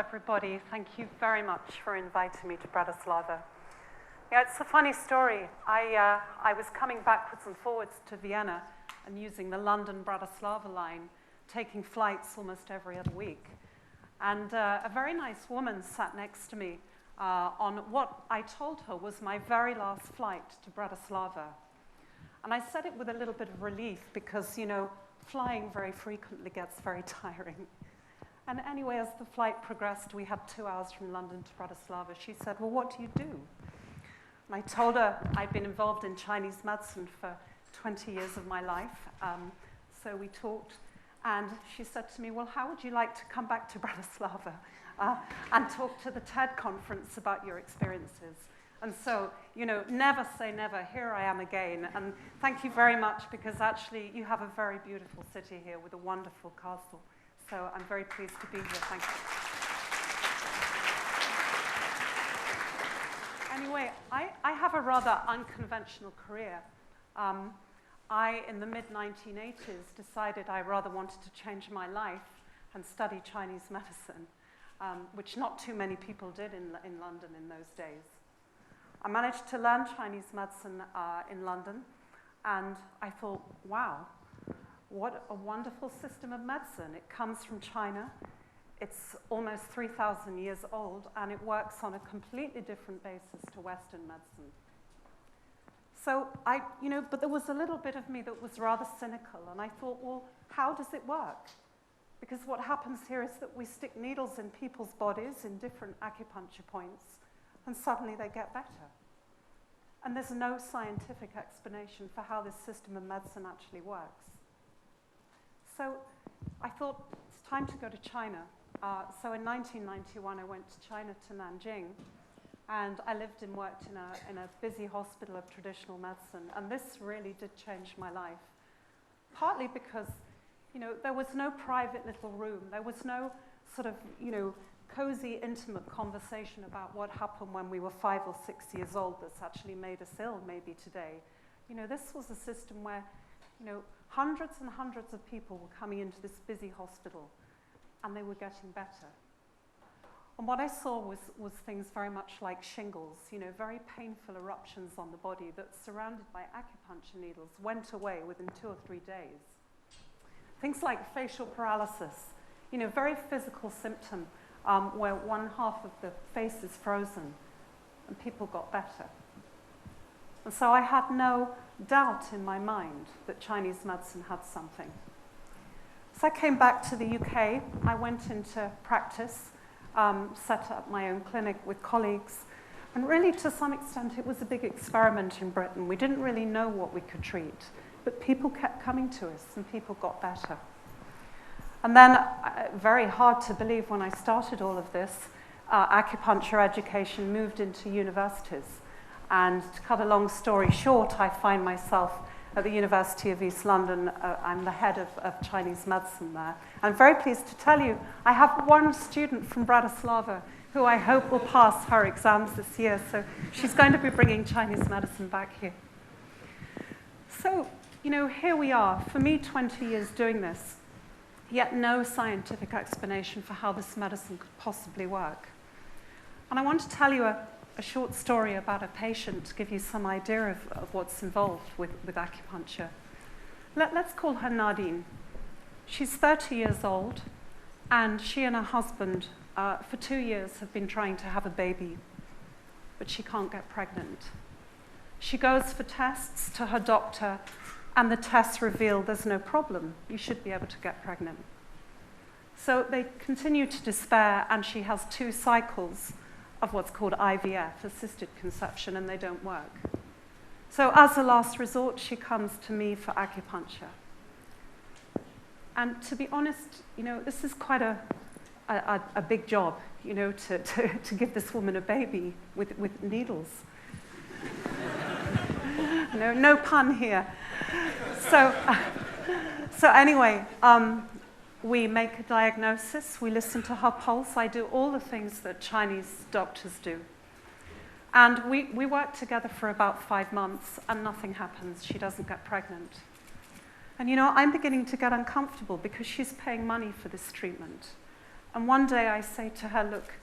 everybody. Thank you very much for inviting me to Bratislava. Yeah, it's a funny story. I was coming backwards and forwards to Vienna and using the London-Bratislava line, taking flights almost every other week. And a very nice woman sat next to me on what I told her was my very last flight to Bratislava. And I said it with a little bit of relief because, you know, flying very frequently gets very tiring. And anyway, as the flight progressed, we had 2 hours from London to Bratislava. She said, well, what do you do? And I told her I'd been involved in Chinese medicine for 20 years of my life. So we talked, and she said to me, well, how would you like to come back to Bratislava and talk to the TED conference about your experiences? And so, you know, never say never. Here I am again. And thank you very much, because actually you have a very beautiful city here with a wonderful castle. So I'm very pleased to be here. Thank you. Anyway, I have a rather unconventional career. In the mid-1980s, decided I rather wanted to change my life and study Chinese medicine, which not too many people did in London in those days. I managed to learn Chinese medicine in London, and I thought, wow, what a wonderful system of medicine. It comes from China. It's almost 3,000 years old, and it works on a completely different basis to Western medicine. So but there was a little bit of me that was rather cynical, and I thought, well, how does it work? Because what happens here is that we stick needles in people's bodies in different acupuncture points, and suddenly they get better. And there's no scientific explanation for how this system of medicine actually works. So I thought, it's time to go to China. So in 1991, I went to China, to Nanjing, and I lived and worked in a busy hospital of traditional medicine. And this really did change my life, partly because, you know, there was no private little room. There was no sort of, you know, cozy, intimate conversation about what happened when we were 5 or 6 years old that's actually made us ill maybe today. You know, this was a system where, you know, hundreds and hundreds of people were coming into this busy hospital, and they were getting better. And what I saw was things very much like shingles, you know, very painful eruptions on the body that, surrounded by acupuncture needles, went away within 2 or 3 days. Things like facial paralysis, you know, very physical symptom, where one half of the face is frozen, and people got better. And so I had no doubt in my mind that Chinese medicine had something. So I came back to the UK. I went into practice, set up my own clinic with colleagues, and really, to some extent, it was a big experiment in Britain. We didn't really know what we could treat, but people kept coming to us, and people got better. And then, very hard to believe when I started all of this, acupuncture education moved into universities. And to cut a long story short, I find myself at the University of East London. I'm the head of Chinese medicine there. I'm very pleased to tell you, I have one student from Bratislava who I hope will pass her exams this year. So she's going to be bringing Chinese medicine back here. So, you know, here we are. For me, 20 years doing this, yet no scientific explanation for how this medicine could possibly work. And I want to tell you a short story about a patient to give you some idea of what's involved with acupuncture. Let's call her Nadine. She's 30 years old, and she and her husband for 2 years have been trying to have a baby, but she can't get pregnant. She goes for tests to her doctor, and the tests reveal there's no problem. You should be able to get pregnant. So they continue to despair, and she has 2 cycles of what's called IVF, assisted conception, and they don't work. So as a last resort, she comes to me for acupuncture. And to be honest, you know, this is quite a big job, you know, to give this woman a baby with needles. No pun here. So anyway, we make a diagnosis, we listen to her pulse. I do all the things that Chinese doctors do. And we work together for about 5 months, and nothing happens. She doesn't get pregnant. And you know, I'm beginning to get uncomfortable because she's paying money for this treatment. And one day I say to her, look,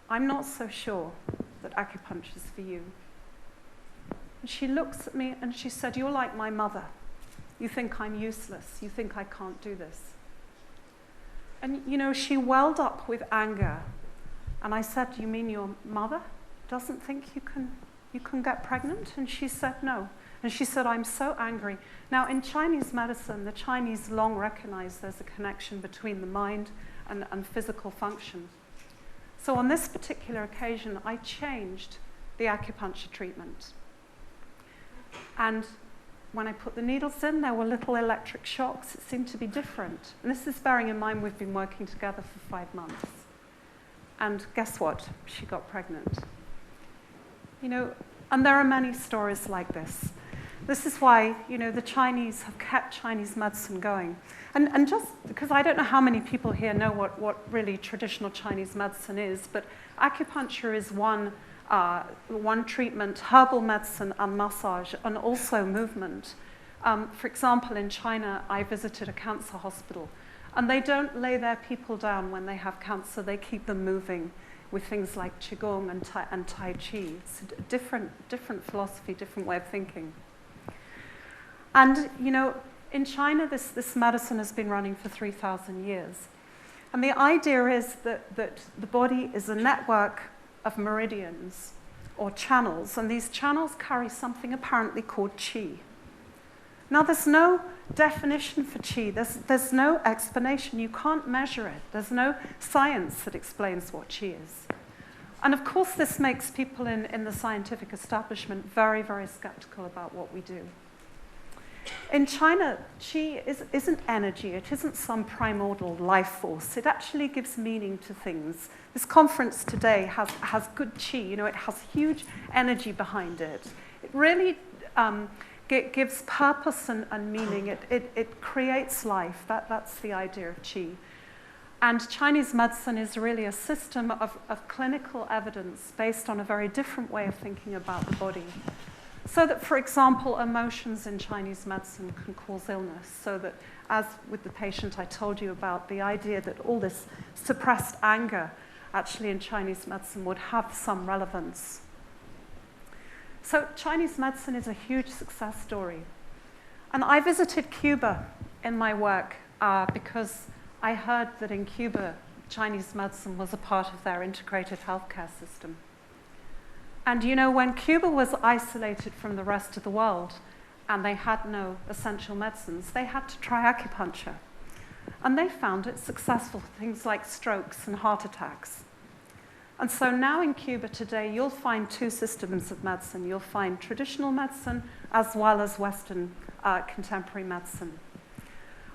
I'm not so sure that acupuncture is for you. And she looks at me and she said, you're like my mother. You think I'm useless. You think I can't do this. And, you know, she welled up with anger. And I said, you mean your mother doesn't think you can get pregnant? And she said, no. And she said, I'm so angry. Now, in Chinese medicine, the Chinese long recognized there's a connection between the mind and physical function. So on this particular occasion, I changed the acupuncture treatment. And when I put the needles in, there were little electric shocks. It seemed to be different. And this is bearing in mind we've been working together for 5 months. And guess what? She got pregnant. You know, and there are many stories like this. This is why, you know, the Chinese have kept Chinese medicine going. And just because I don't know how many people here know what really traditional Chinese medicine is, but acupuncture is one treatment, herbal medicine and massage, and also movement. For example, in China, I visited a cancer hospital, and they don't lay their people down when they have cancer. They keep them moving with things like Qigong and Tai Chi. It's a different philosophy, different way of thinking. And, you know, in China, this medicine has been running for 3,000 years. And the idea is that the body is a network of meridians or channels, and these channels carry something apparently called qi. Now, there's no definition for qi. There's no explanation. You can't measure it. There's no science that explains what qi is. And of course, this makes people in the scientific establishment very, very skeptical about what we do. In China, qi isn't energy. It isn't some primordial life force. It actually gives meaning to things. This conference today has good qi. You know, it has huge energy behind it. It really gives purpose and meaning. It creates life. That's the idea of qi. And Chinese medicine is really a system of clinical evidence based on a very different way of thinking about the body. So that, for example, emotions in Chinese medicine can cause illness. So that, as with the patient I told you about, the idea that all this suppressed anger actually in Chinese medicine would have some relevance. So Chinese medicine is a huge success story. And I visited Cuba in my work because I heard that in Cuba, Chinese medicine was a part of their integrated healthcare system. And you know, when Cuba was isolated from the rest of the world and they had no essential medicines, they had to try acupuncture. And they found it successful for things like strokes and heart attacks. And so now in Cuba today, you'll find 2 systems of medicine. You'll find traditional medicine as well as Western contemporary medicine.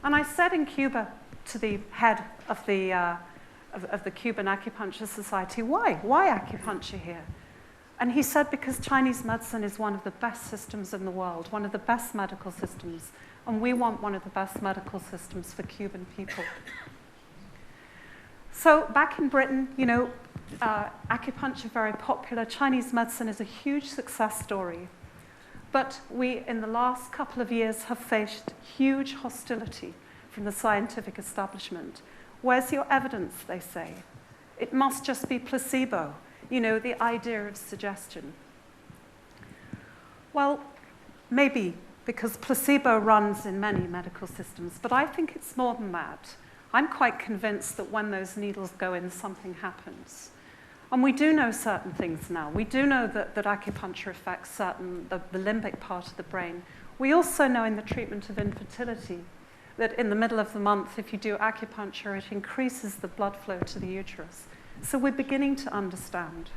And I said in Cuba to the head of the Cuban Acupuncture Society, why acupuncture here? And he said, because Chinese medicine is one of the best systems in the world, one of the best medical systems, and we want one of the best medical systems for Cuban people. So back in Britain, you know, acupuncture very popular. Chinese medicine is a huge success story. But we, in the last couple of years, have faced huge hostility from the scientific establishment. Where's your evidence, they say? It must just be placebo. You know, the idea of suggestion. Well, maybe, because placebo runs in many medical systems, but I think it's more than that. I'm quite convinced that when those needles go in, something happens. And we do know certain things now. We do know that acupuncture affects the limbic part of the brain. We also know in the treatment of infertility that in the middle of the month, if you do acupuncture, it increases the blood flow to the uterus. So we're beginning to understand.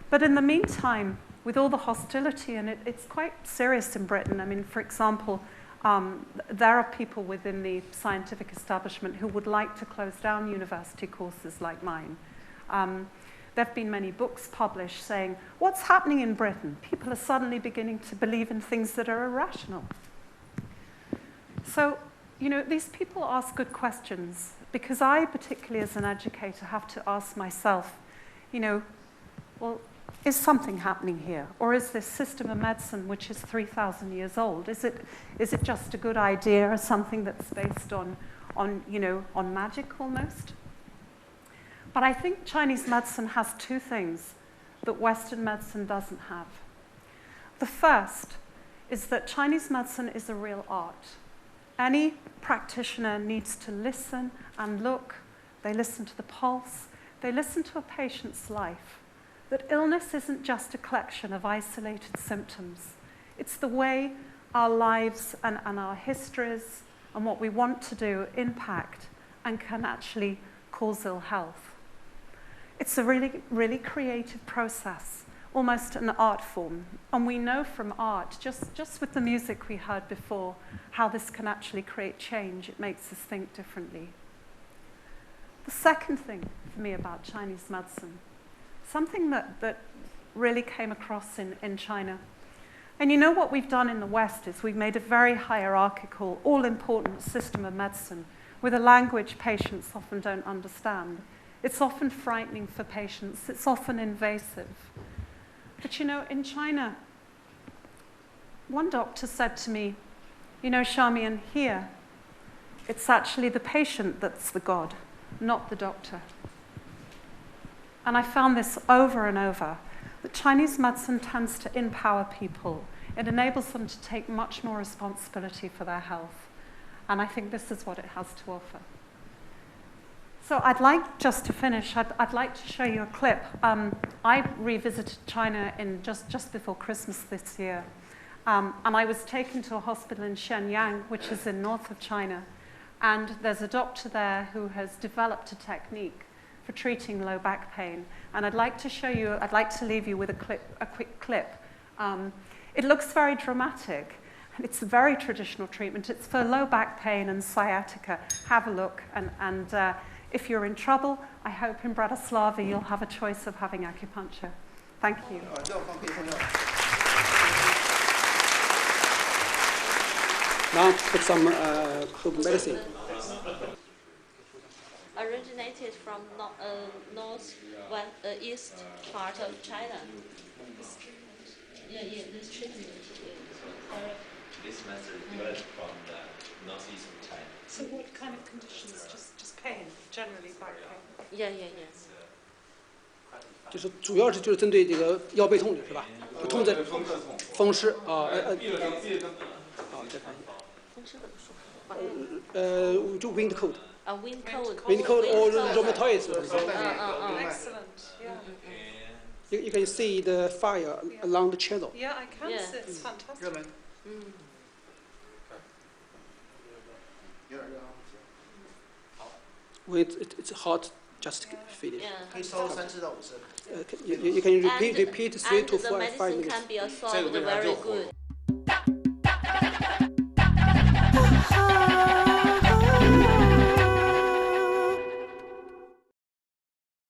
But in the meantime, with all the hostility, and it's quite serious in Britain. I mean, for example, there are people within the scientific establishment who would like to close down university courses like mine. There have been many books published saying, what's happening in Britain? People are suddenly beginning to believe in things that are irrational. So, you know, these people ask good questions. Because I, particularly as an educator, have to ask myself, you know, well, is something happening here? Or is this system of medicine, which is 3,000 years old, is it just a good idea or something that's based on magic almost? But I think Chinese medicine has two things that Western medicine doesn't have. The first is that Chinese medicine is a real art. Any practitioner needs to listen and look. They listen to the pulse. They listen to a patient's life. That illness isn't just a collection of isolated symptoms. It's the way our lives and our histories and what we want to do impact and can actually cause ill health. It's a really, really creative process, almost an art form. And we know from art, just with the music we heard before, how this can actually create change. It makes us think differently. The second thing for me about Chinese medicine, something that really came across in China. And you know what we've done in the West is we've made a very hierarchical, all-important system of medicine with a language patients often don't understand. It's often frightening for patients. It's often invasive. But you know, in China, one doctor said to me, you know, Charmian, here, it's actually the patient that's the god, not the doctor. And I found this over and over, that Chinese medicine tends to empower people. It enables them to take much more responsibility for their health. And I think this is what it has to offer. So I'd like, just to finish, I'd like to show you a clip. I revisited China in just before Christmas this year. And I was taken to a hospital in Shenyang, which is in north of China. And there's a doctor there who has developed a technique for treating low back pain. And I'd like to show you, I'd like to leave you with a quick clip. It looks very dramatic. It's a very traditional treatment. It's for low back pain and sciatica. Have a look. And if you're in trouble, I hope in Bratislava you'll have a choice of having acupuncture. Thank you. Now put some herb medicine. Originated from east part of China. Yeah, this treatment. This method developed from the northeast of China. So what kind of conditions? Just pain, generally back pain? Yeah. 就是主要是针对这个腰背痛的是吧？痛症、风湿啊再看一下。风湿怎么说？就 wind cold. Wind cold. Wind cold or rheumatoid. Excellent. Yeah. You can see the fire along the channel. Yeah, I can see. It's fantastic. When it's hot, just finish. Yeah. You can repeat 3 to 5 minutes. And the medicine can be absorbed very good.